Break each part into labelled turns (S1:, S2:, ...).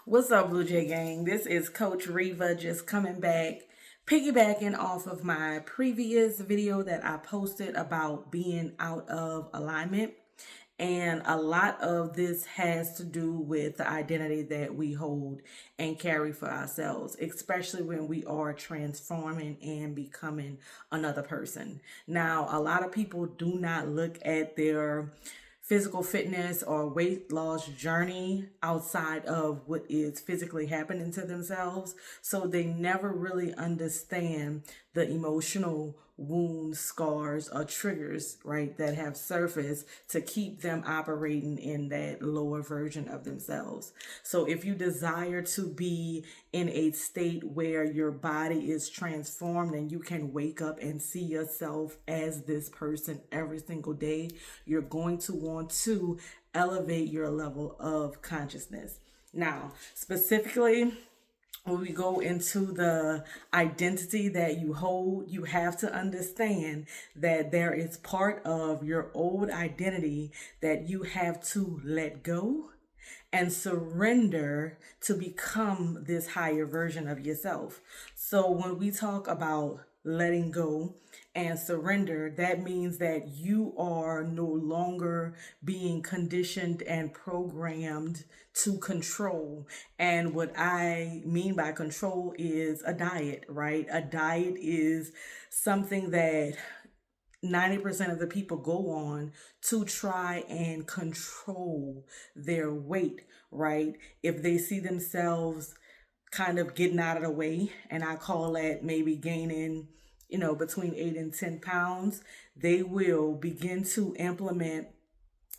S1: What's up, Blue Jay Gang? This is Coach Reva just coming back, piggybacking off of my previous video that I posted about being out of alignment. And a lot of this has to do with the identity that we hold and carry for ourselves, especially when we are transforming and becoming another person. Now, a lot of people do not look at their physical fitness or weight loss journey outside of what is physically happening to themselves. So they never really understand the emotional wounds, scars, or triggers, right, that have surfaced to keep them operating in that lower version of themselves. So if you desire to be in a state where your body is transformed and you can wake up and see yourself as this person every single day, you're going to want to elevate your level of consciousness. Now, specifically, when we go into the identity that you hold, you have to understand that there is part of your old identity that you have to let go and surrender to become this higher version of yourself. So when we talk about letting go and surrender, that means that you are no longer being conditioned and programmed to control. And what I mean by control is a diet, right? A diet is something that 90% of the people go on to try and control their weight, right? If they see themselves kind of getting out of the way, and I call that maybe gaining, between 8 and 10 pounds, they will begin to implement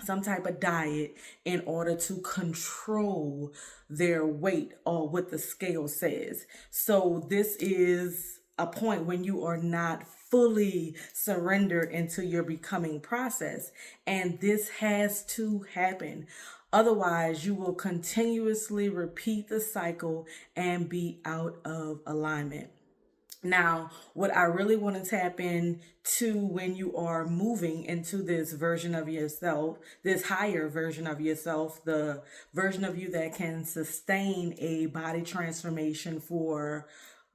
S1: some type of diet in order to control their weight or what the scale says. So this is a point when you are not fully surrendered into your becoming process. And this has to happen. Otherwise, you will continuously repeat the cycle and be out of alignment. Now, what I really want to tap in to when you are moving into this version of yourself, this higher version of yourself, the version of you that can sustain a body transformation for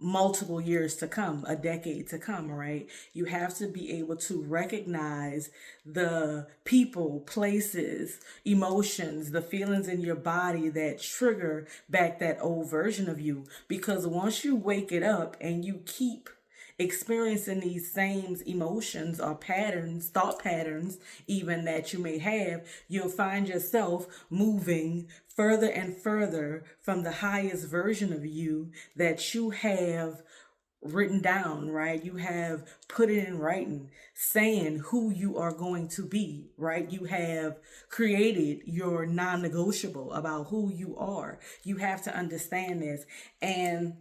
S1: multiple years to come, a decade to come, right? You have to be able to recognize the people, places, emotions, the feelings in your body that trigger back that old version of you. Because once you wake it up and you keep experiencing these same emotions or patterns, thought patterns, even that you may have, you'll find yourself moving further and further from the highest version of you that you have written down, right? You have put it in writing, saying who you are going to be, right? You have created your non-negotiable about who you are. You have to understand this. And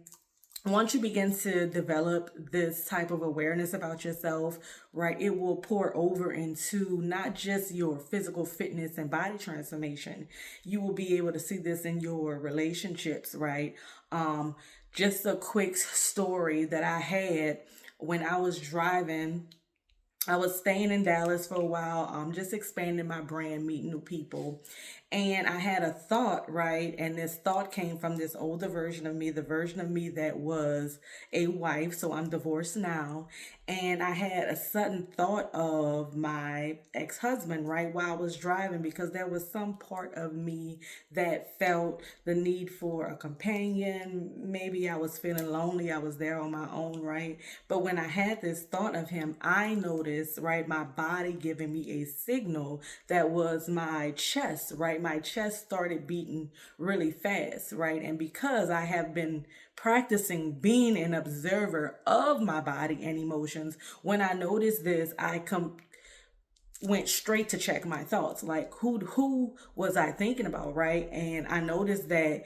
S1: once you begin to develop this type of awareness about yourself, right, it will pour over into not just your physical fitness and body transformation. You will be able to see this in your relationships, right? Just a quick story that I had when I was driving. I was staying in Dallas for a while, just expanding my brand, meeting new people. And I had a thought, right? And this thought came from this older version of me, the version of me that was a wife. So I'm divorced now. And I had a sudden thought of my ex-husband, right, while I was driving, because there was some part of me that felt the need for a companion. Maybe I was feeling lonely. I was there on my own, right? But when I had this thought of him, I noticed, right, my body giving me a signal that was my chest, right? My chest started beating really fast, right? And because I have been practicing being an observer of my body and emotions, when I noticed this, went straight to check my thoughts, like who was I thinking about, right? And I noticed that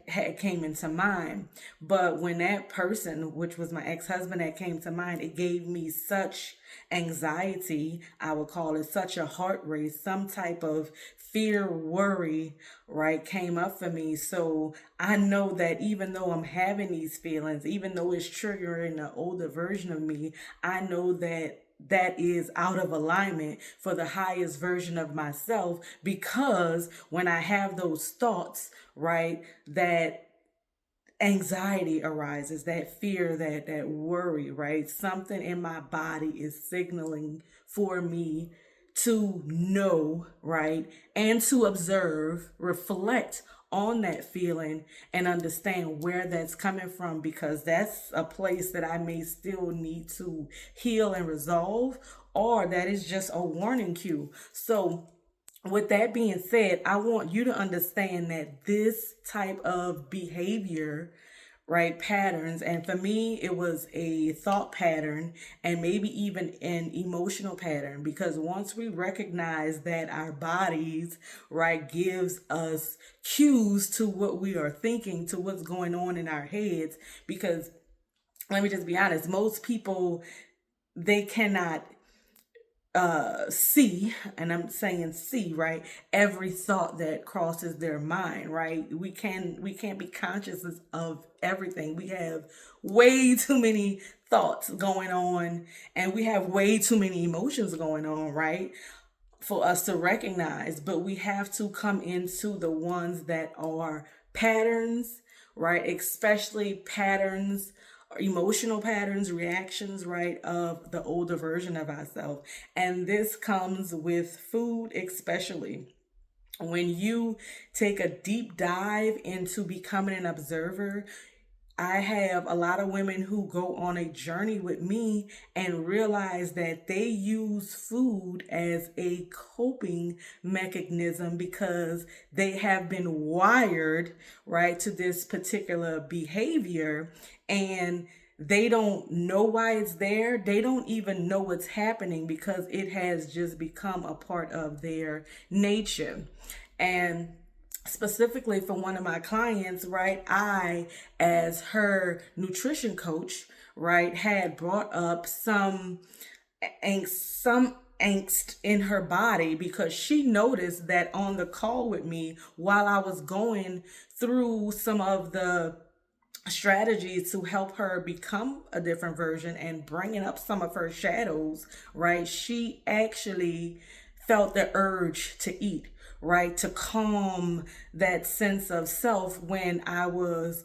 S1: had came into mind. But when that person, which was my ex-husband, that came to mind, it gave me such anxiety, I would call it, such a heart race, some type of fear, worry, right, came up for me. So I know that even though I'm having these feelings, even though it's triggering the older version of me, I know that that is out of alignment for the highest version of myself, because when I have those thoughts, right, that anxiety arises, that fear, that worry, right? Something in my body is signaling for me to know, right? And to observe, reflect on that feeling and understand where that's coming from, because that's a place that I may still need to heal and resolve, or that is just a warning cue. So with that being said, I want you to understand that this type of behavior, right, patterns, and for me, it was a thought pattern and maybe even an emotional pattern, because once we recognize that our bodies, right, gives us cues to what we are thinking, to what's going on in our heads, because let me just be honest, most people, they cannot see, and I'm saying see, right, every thought that crosses their mind, right? We can't be conscious of everything. We have way too many thoughts going on, and we have way too many emotions going on, right, for us to recognize. But we have to come into the ones that are patterns, right? Especially patterns, emotional patterns, reactions, right, of the older version of ourselves. And this comes with food, especially. When you take a deep dive into becoming an observer, I have a lot of women who go on a journey with me and realize that they use food as a coping mechanism, because they have been wired, right, to this particular behavior, and they don't know why it's there. They don't even know what's happening, because it has just become a part of their nature. And specifically for one of my clients, right, I, as her nutrition coach, right, had brought up some angst in her body, because she noticed that on the call with me, while I was going through some of the strategies to help her become a different version and bringing up some of her shadows, right, she actually felt the urge to eat, right, to calm that sense of self when I was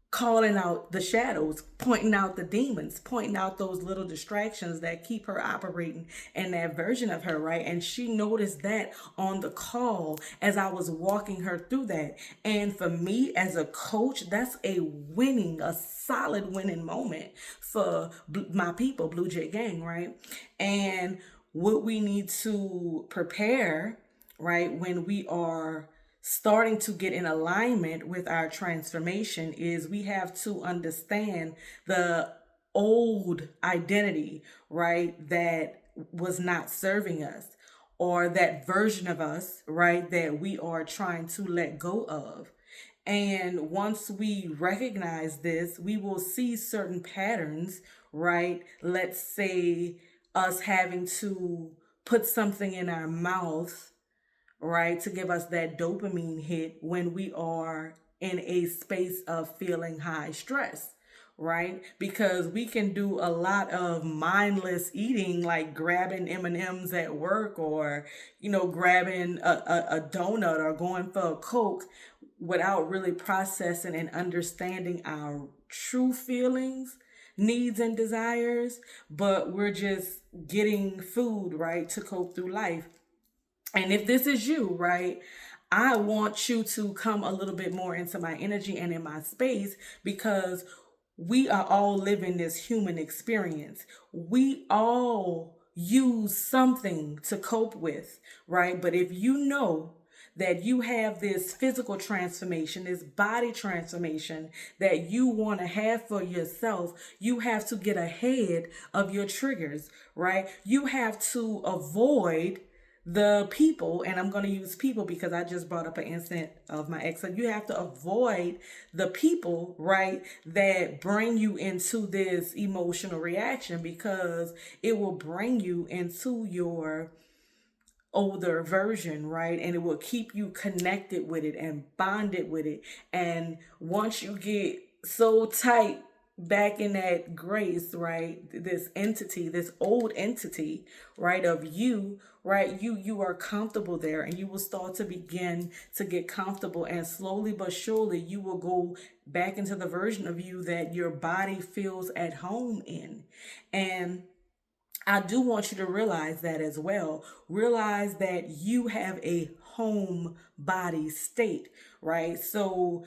S1: calling out the shadows, pointing out the demons, pointing out those little distractions that keep her operating in that version of her, right? And she noticed that on the call as I was walking her through that. And for me as a coach, that's a solid winning moment for my people, Blue Jay Gang, right? And what we need to prepare, right, when we are starting to get in alignment with our transformation, is we have to understand the old identity, right, that was not serving us, or that version of us, right, that we are trying to let go of. And once we recognize this, we will see certain patterns, right? Let's say us having to put something in our mouth, right, to give us that dopamine hit when we are in a space of feeling high stress, right? Because we can do a lot of mindless eating, like grabbing M&Ms at work, or grabbing a donut, or going for a Coke, without really processing and understanding our true feelings, needs, and desires. But we're just getting food, right, to cope through life. And if this is you, right, I want you to come a little bit more into my energy and in my space, because we are all living this human experience. We all use something to cope with, right? But if you know that you have this physical transformation, this body transformation that you want to have for yourself, you have to get ahead of your triggers, right? You have to avoid the people, and I'm going to use people because I just brought up an incident of my ex. So you have to avoid the people, right, that bring you into this emotional reaction, because it will bring you into your older version, right? And it will keep you connected with it and bonded with it. And once you get so tight back in that grace, right? This entity, this old entity, right, of you, right? You are comfortable there, and you will start to begin to get comfortable, and slowly but surely you will go back into the version of you that your body feels at home in. And I do want you to realize that as well. Realize that you have a home body state, right? So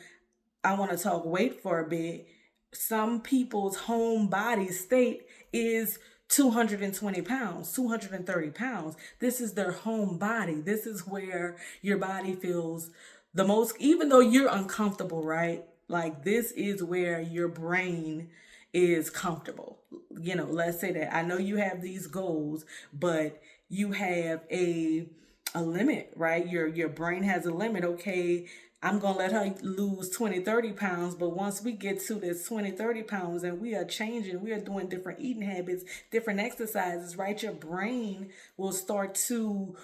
S1: I want to talk weight for a bit. Some people's home body state is 220 pounds, 230 pounds. This is their home body. This is where your body feels the most, even though you're uncomfortable, right? Like, this is where your brain is comfortable. Let's say that I know you have these goals, but you have a limit, right? Your brain has a limit. Okay, I'm going to let her lose 20, 30 pounds. But once we get to this 20, 30 pounds and we are changing, we are doing different eating habits, different exercises, right? Your brain will start to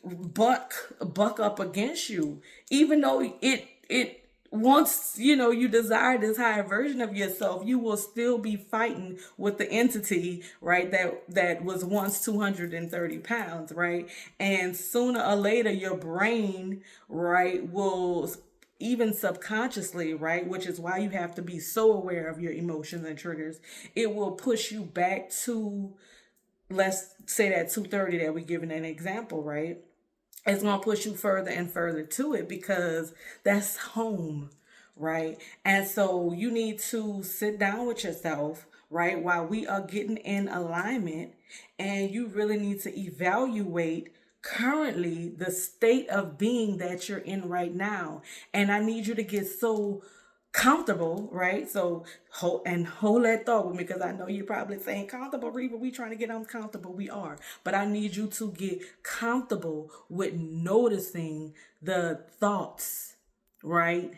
S1: buck up against you, even though it once you desire this higher version of yourself, you will still be fighting with the entity, right, that was once 230 pounds, right? And sooner or later your brain, right, will, even subconsciously, right, which is why you have to be so aware of your emotions and triggers, it will push you back to, let's say, that 230 that we're giving an example, right? It's going to push you further and further to it, because that's home, right? And so you need to sit down with yourself, right, while we are getting in alignment, and you really need to evaluate currently the state of being that you're in right now. And I need you to get so comfortable, right? So hold that thought with me, because I know you're probably saying, comfortable, Reba, we trying to get uncomfortable. We are, but I need you to get comfortable with noticing the thoughts, right,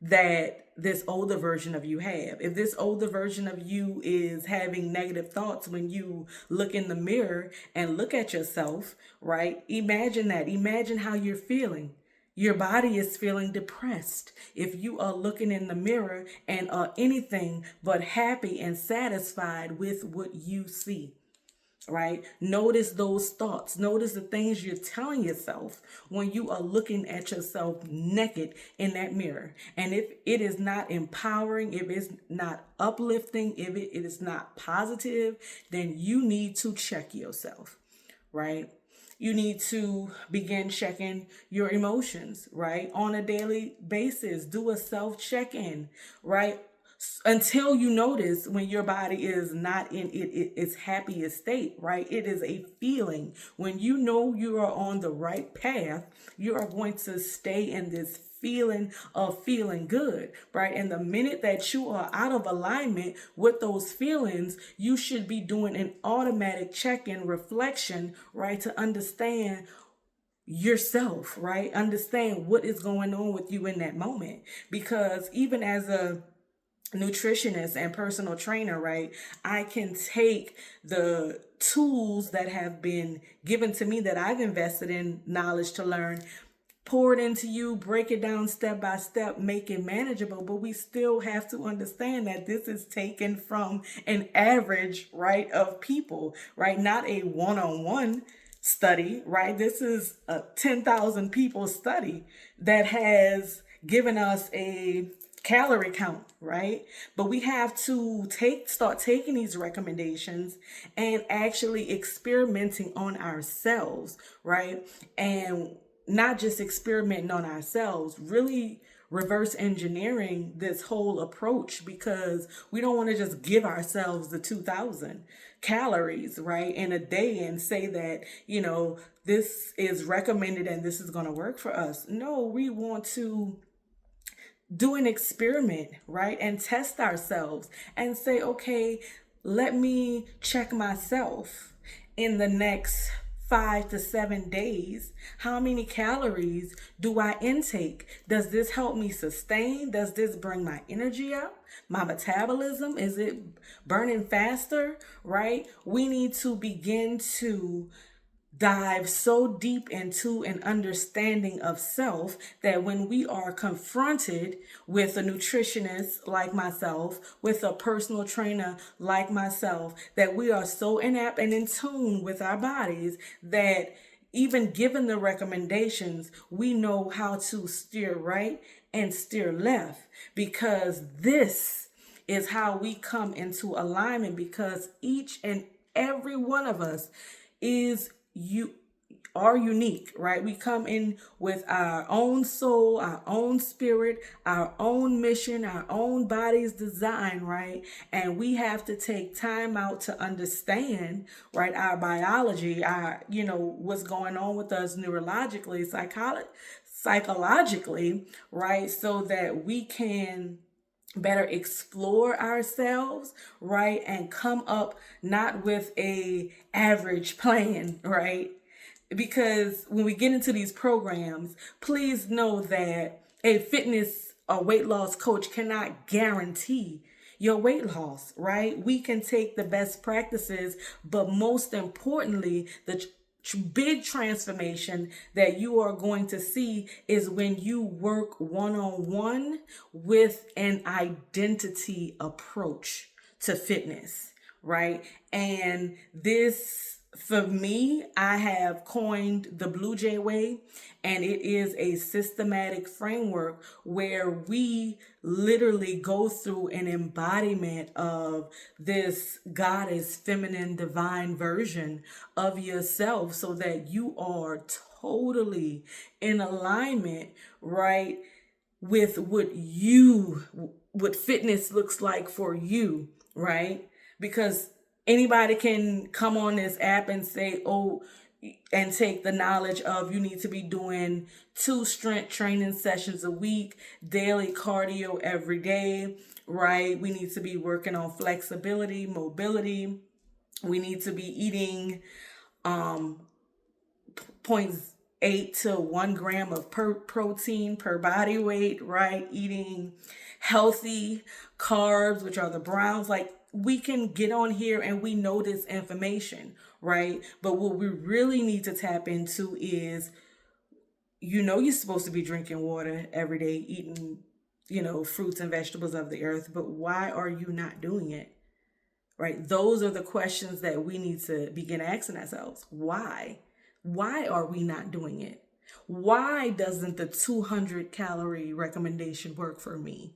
S1: that this older version of you have. If this older version of you is having negative thoughts when you look in the mirror and look at yourself, right? Imagine that. Imagine how you're feeling. Your body is feeling depressed if you are looking in the mirror and are anything but happy and satisfied with what you see, right? Notice those thoughts. Notice the things you're telling yourself when you are looking at yourself naked in that mirror. And if it is not empowering, if it's not uplifting, if it is not positive, then you need to check yourself, right? You need to begin checking your emotions, right? On a daily basis. Do a self-check-in, right? Until you notice when your body is not in its happiest state, right? It is a feeling. When you know you are on the right path, you are going to stay in this feeling of feeling good, right? And the minute that you are out of alignment with those feelings, you should be doing an automatic check-in reflection, right? To understand yourself, right? Understand what is going on with you in that moment. Because even as a nutritionist and personal trainer, right, I can take the tools that have been given to me, that I've invested in knowledge to learn, pour it into you, break it down step by step, make it manageable. But we still have to understand that this is taken from an average, right, of people, right? Not a one-on-one study, right? This is a 10,000 people study that has given us a calorie count, right? But we have to start taking these recommendations and actually experimenting on ourselves, right? And not just experimenting on ourselves, really reverse engineering this whole approach, because we don't want to just give ourselves the 2,000 calories, right, in a day and say that, this is recommended and this is going to work for us. No, we want to do an experiment, right, and test ourselves and say, okay, let me check myself in the next 5 to 7 days. How many calories do I intake? Does this help me sustain? Does this bring my energy up? My metabolism? Is it burning faster? Right? We need to begin to dive so deep into an understanding of self that when we are confronted with a nutritionist like myself, with a personal trainer like myself, that we are so inept and in tune with our bodies that even given the recommendations, we know how to steer right and steer left, because this is how we come into alignment, because each and every one of us is you are unique, right? We come in with our own soul, our own spirit, our own mission, our own body's design, right? And we have to take time out to understand, right, our biology, our, what's going on with us neurologically, psychologically, right? So that we can better explore ourselves, right, and come up not with a average plan, right? Because when we get into these programs, please know that a fitness or weight loss coach cannot guarantee your weight loss, right? We can take the best practices, but most importantly, the big transformation that you are going to see is when you work one-on-one with an identity approach to fitness, right? And this, for me, I have coined the Blue Jay Way, and it is a systematic framework where we literally go through an embodiment of this goddess, feminine, divine version of yourself, so that you are totally in alignment, right, with what fitness looks like for you, right? Because anybody can come on this app and say, oh, and take the knowledge of you need to be doing 2 strength training sessions a week, daily cardio every day, right? We need to be working on flexibility, mobility. We need to be eating 0.8 to 1 gram of protein per body weight, right? Eating healthy carbs, which are the browns. Like, we can get on here and we know this information, right? But what we really need to tap into is, you're supposed to be drinking water every day, eating, fruits and vegetables of the earth, but why are you not doing it? Right? Those are the questions that we need to begin asking ourselves. Why? Why are we not doing it? Why doesn't the 200 calorie recommendation work for me?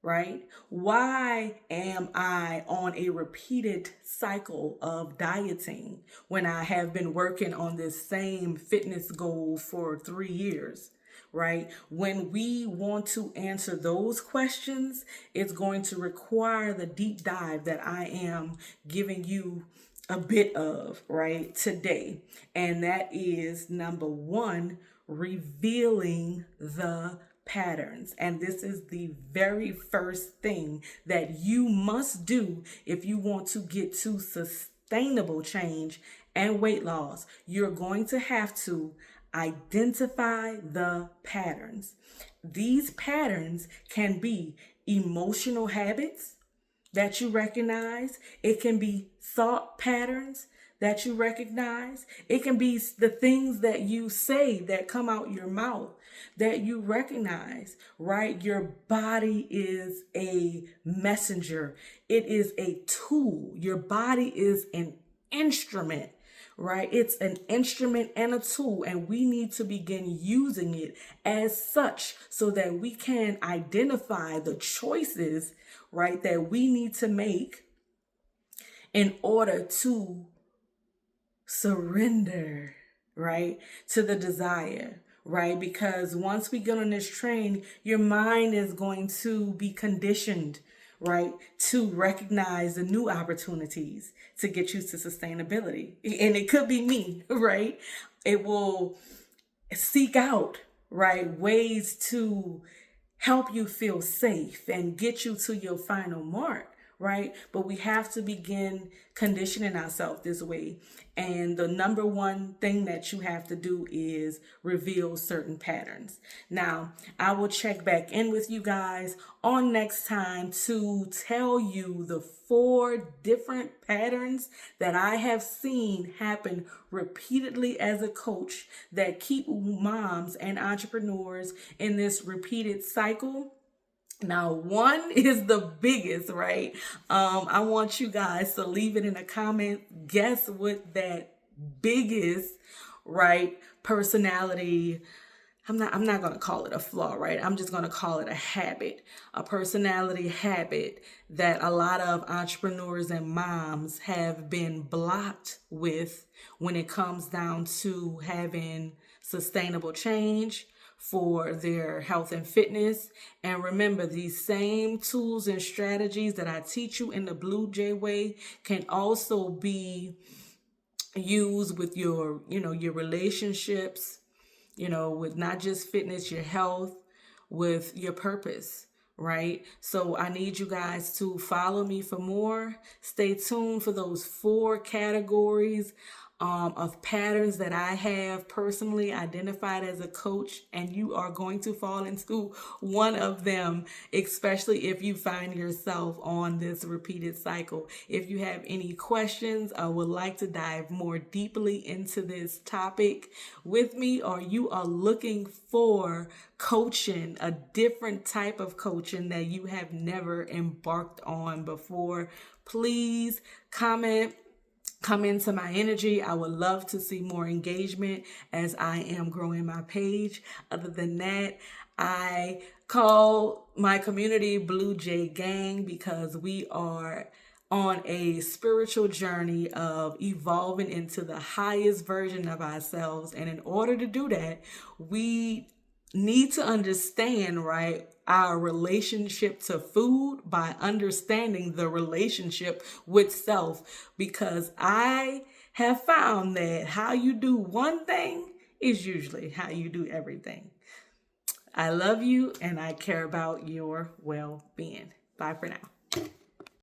S1: Right? Why am I on a repeated cycle of dieting when I have been working on this same fitness goal for 3 years? Right? When we want to answer those questions, it's going to require the deep dive that I am giving you a bit of right today. And that is, number 1, revealing the patterns. And this is the very first thing that you must do if you want to get to sustainable change and weight loss. You're going to have to identify the patterns. These patterns can be emotional habits that you recognize. It can be thought patterns that you recognize. It can be the things that you say that come out your mouth that you recognize, right? Your body is a messenger. It is a tool. Your body is an instrument, right? It's an instrument and a tool, and we need to begin using it as such so that we can identify the choices, right, that we need to make in order to surrender, right, to the desire, right? Because once we get on this train, your mind is going to be conditioned, right, to recognize the new opportunities to get you to sustainability. And it could be me, right? It will seek out, right, ways to help you feel safe and get you to your final mark, right? But we have to begin conditioning ourselves this way. And the number one thing that you have to do is reveal certain patterns. Now, I will check back in with you guys on next time to tell you the 4 different patterns that I have seen happen repeatedly as a coach that keep moms and entrepreneurs in this repeated cycle. Now, one is the biggest, right? I want you guys to leave it in the comments. Guess what that biggest, right, personality. I'm not going to call it a flaw, right? I'm just going to call it a habit, a personality habit that a lot of entrepreneurs and moms have been blocked with when it comes down to having sustainable change for their health and fitness. And remember, these same tools and strategies that I teach you in the Blue Jay Way can also be used with your relationships, with not just fitness, your health, with your purpose, right? So I need you guys to follow me for more. Stay tuned for those 4 categories of patterns that I have personally identified as a coach, and you are going to fall into one of them, especially if you find yourself on this repeated cycle. If you have any questions or would like to dive more deeply into this topic with me, or you are looking for coaching, a different type of coaching that you have never embarked on before, please come into my energy. I would love to see more engagement as I am growing my page. Other than that, I call my community Blue Jay Gang because we are on a spiritual journey of evolving into the highest version of ourselves. And in order to do that, we need to understand, right, our relationship to food by understanding the relationship with self. Because I have found that how you do one thing is usually how you do everything. I love you and I care about your well-being. Bye for now.